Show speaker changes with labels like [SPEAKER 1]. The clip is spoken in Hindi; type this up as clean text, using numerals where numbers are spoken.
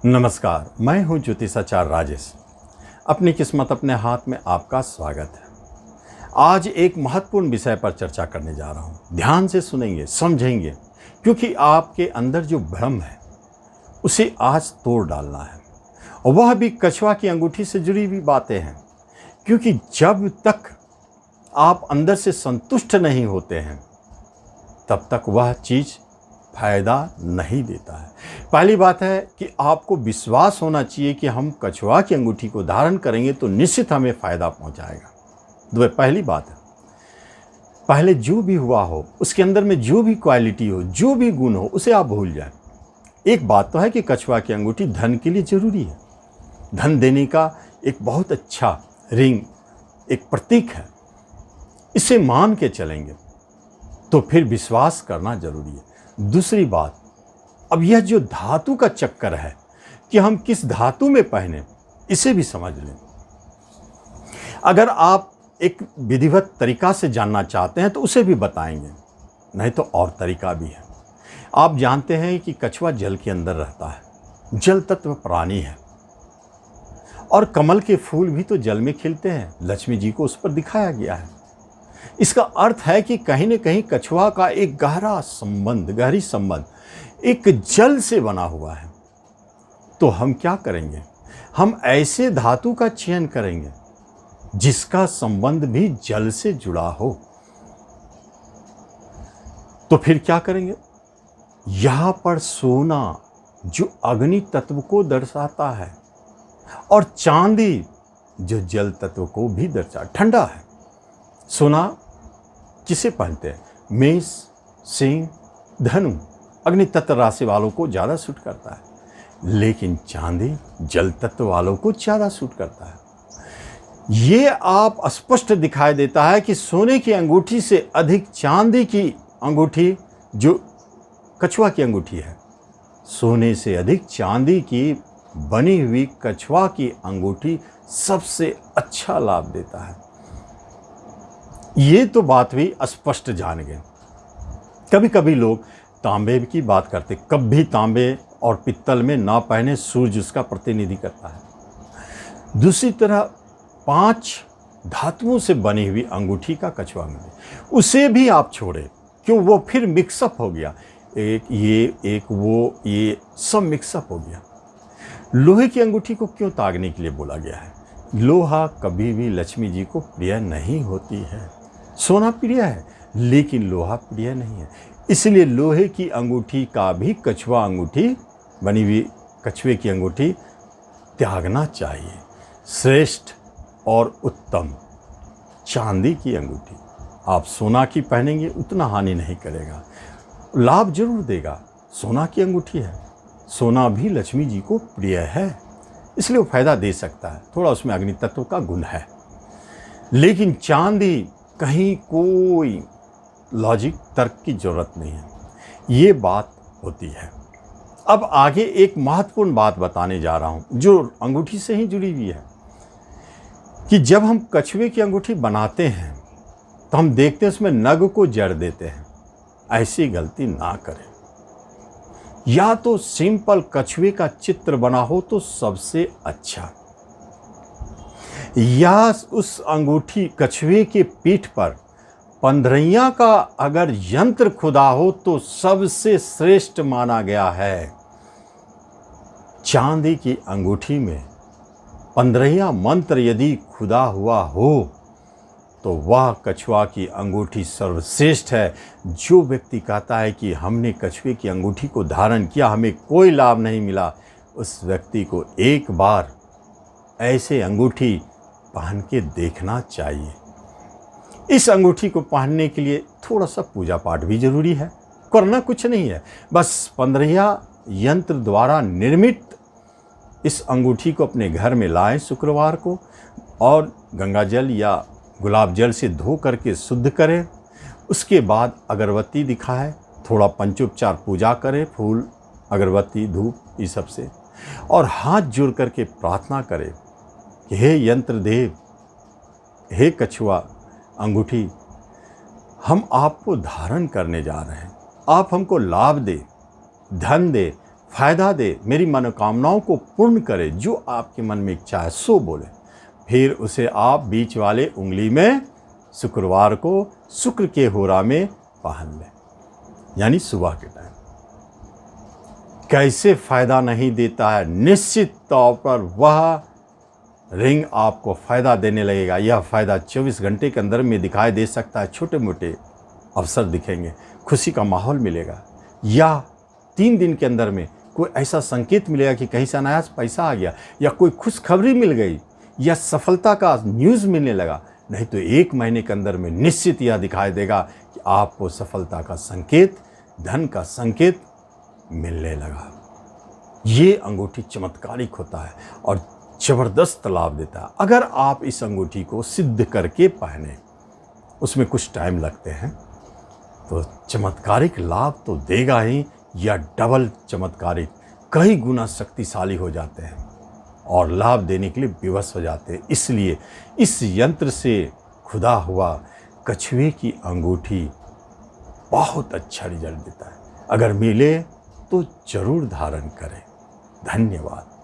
[SPEAKER 1] नमस्कार, मैं हूं ज्योतिषाचार्य राजेश। अपनी किस्मत अपने हाथ में आपका स्वागत है। आज एक महत्वपूर्ण विषय पर चर्चा करने जा रहा हूं। ध्यान से सुनेंगे, समझेंगे, क्योंकि आपके अंदर जो भ्रम है उसे आज तोड़ डालना है। और वह भी कछुआ की अंगूठी से जुड़ी हुई बातें हैं, क्योंकि जब तक आप अंदर से संतुष्ट नहीं होते हैं तब तक वह चीज़ फायदा नहीं देता है। पहली बात है कि आपको विश्वास होना चाहिए कि हम कछुआ की अंगूठी को धारण करेंगे तो निश्चित हमें फायदा पहुंचाएगा। पहली बात है, पहले जो भी हुआ हो उसके अंदर में जो भी क्वालिटी हो, जो भी गुण हो, उसे आप भूल जाएं। एक बात तो है कि कछुआ की अंगूठी धन के लिए जरूरी है। धन देने का एक बहुत अच्छा रिंग, एक प्रतीक है। इसे मान के चलेंगे तो फिर विश्वास करना जरूरी है। दूसरी बात, अब यह जो धातु का चक्कर है कि हम किस धातु में पहने, इसे भी समझ लें। अगर आप एक विधिवत तरीका से जानना चाहते हैं तो उसे भी बताएंगे, नहीं तो और तरीका भी है। आप जानते हैं कि कछुआ जल के अंदर रहता है, जल तत्व प्राणी है, और कमल के फूल भी तो जल में खिलते हैं। लक्ष्मी जी को उस पर दिखाया गया है। इसका अर्थ है कि कहीं न कहीं कछुआ का एक गहरी संबंध एक जल से बना हुआ है। तो हम क्या करेंगे? हम ऐसे धातु का चयन करेंगे जिसका संबंध भी जल से जुड़ा हो। तो फिर क्या करेंगे? यहां पर सोना जो अग्नि तत्व को दर्शाता है, और चांदी जो जल तत्व को भी ठंडा है। सोना किसे पहनते हैं? मेष, सिंह, धनु, अग्नि तत्व राशि वालों को ज़्यादा सूट करता है, लेकिन चांदी जल तत्व वालों को ज़्यादा सूट करता है। ये आप स्पष्ट दिखाई देता है कि सोने की अंगूठी से अधिक चांदी की अंगूठी, जो कछुआ की अंगूठी है, सोने से अधिक चांदी की बनी हुई कछुआ की अंगूठी सबसे अच्छा लाभ देता है। ये तो बात भी स्पष्ट जान गए। कभी कभी लोग तांबे की बात करते, कभी तांबे और पित्तल में ना पहने, सूर्य उसका प्रतिनिधि करता है। दूसरी तरह 5 धातुओं से बनी हुई अंगूठी का कछुआ मिले, उसे भी आप छोड़े, क्यों? वो फिर मिक्सअप हो गया, एक ये एक वो, ये सब मिक्सअप हो गया। लोहे की अंगूठी को क्यों तागने के लिए बोला गया है? लोहा कभी भी लक्ष्मी जी को प्रिय नहीं होती है। सोना प्रिय है, लेकिन लोहा प्रिय नहीं है। इसलिए लोहे की अंगूठी का भी कछुआ अंगूठी बनी हुई कछुए की अंगूठी त्यागना चाहिए। श्रेष्ठ और उत्तम चांदी की अंगूठी। आप सोना की पहनेंगे उतना हानि नहीं करेगा, लाभ जरूर देगा। सोना की अंगूठी है, सोना भी लक्ष्मी जी को प्रिय है, इसलिए वो फायदा दे सकता है। थोड़ा उसमें अग्नि तत्व का गुण है। लेकिन चांदी, कहीं कोई लॉजिक, तर्क की जरूरत नहीं है। ये बात होती है। अब आगे एक महत्वपूर्ण बात बताने जा रहा हूं जो अंगूठी से ही जुड़ी हुई है, कि जब हम कछुए की अंगूठी बनाते हैं तो हम देखते हैं उसमें नग को जड़ देते हैं। ऐसी गलती ना करें। या तो सिंपल कछुए का चित्र बना हो तो सबसे अच्छा, या उस अंगूठी कछुए के पीठ पर पंद्रैया का अगर यंत्र खुदा हो तो सबसे श्रेष्ठ माना गया है। चांदी की अंगूठी में पंद्रैया मंत्र यदि खुदा हुआ हो तो वह कछुआ की अंगूठी सर्वश्रेष्ठ है। जो व्यक्ति कहता है कि हमने कछुए की अंगूठी को धारण किया, हमें कोई लाभ नहीं मिला, उस व्यक्ति को एक बार ऐसे अंगूठी पहन के देखना चाहिए। इस अंगूठी को पहनने के लिए थोड़ा सा पूजा पाठ भी जरूरी है, करना कुछ नहीं है। बस पंद्रैया यंत्र द्वारा निर्मित इस अंगूठी को अपने घर में लाएं शुक्रवार को, और गंगा जल या गुलाब जल से धो करके शुद्ध करें। उसके बाद अगरबत्ती दिखाएं, थोड़ा पंचोपचार पूजा करें, फूल, अगरबत्ती, धूप, ये सब से, और हाथ जोड़ करके प्रार्थना करें कि हे यंत्र देव, हे कछुआ अंगूठी, हम आपको धारण करने जा रहे हैं। आप हमको लाभ दे, धन दे, फायदा दे, मेरी मनोकामनाओं को पूर्ण करे, जो आपके मन में इच्छा है सो बोले। फिर उसे आप बीच वाले उंगली में शुक्रवार को शुक्र के होरा में पहन लें, यानी सुबह के टाइम। कैसे फायदा नहीं देता है, निश्चित तौर पर वह रिंग आपको फायदा देने लगेगा। यह फायदा 24 घंटे के अंदर में दिखाई दे सकता है। छोटे मोटे अवसर दिखेंगे, खुशी का माहौल मिलेगा, या 3 दिन के अंदर में कोई ऐसा संकेत मिलेगा कि कहीं से अनायास पैसा आ गया, या कोई खुशखबरी मिल गई, या सफलता का न्यूज़ मिलने लगा। नहीं तो 1 महीने के अंदर में निश्चित यह दिखाई देगा कि आपको सफलता का संकेत, धन का संकेत मिलने लगा। ये अंगूठी चमत्कारिक होता है और ज़बरदस्त लाभ देता है। अगर आप इस अंगूठी को सिद्ध करके पहने, उसमें कुछ टाइम लगते हैं, तो चमत्कारिक लाभ तो देगा ही, या डबल चमत्कारिक कई गुना शक्तिशाली हो जाते हैं और लाभ देने के लिए विवश हो जाते हैं। इसलिए इस यंत्र से खुदा हुआ कछुए की अंगूठी बहुत अच्छा रिजल्ट देता है। अगर मिले तो जरूर धारण करें। धन्यवाद।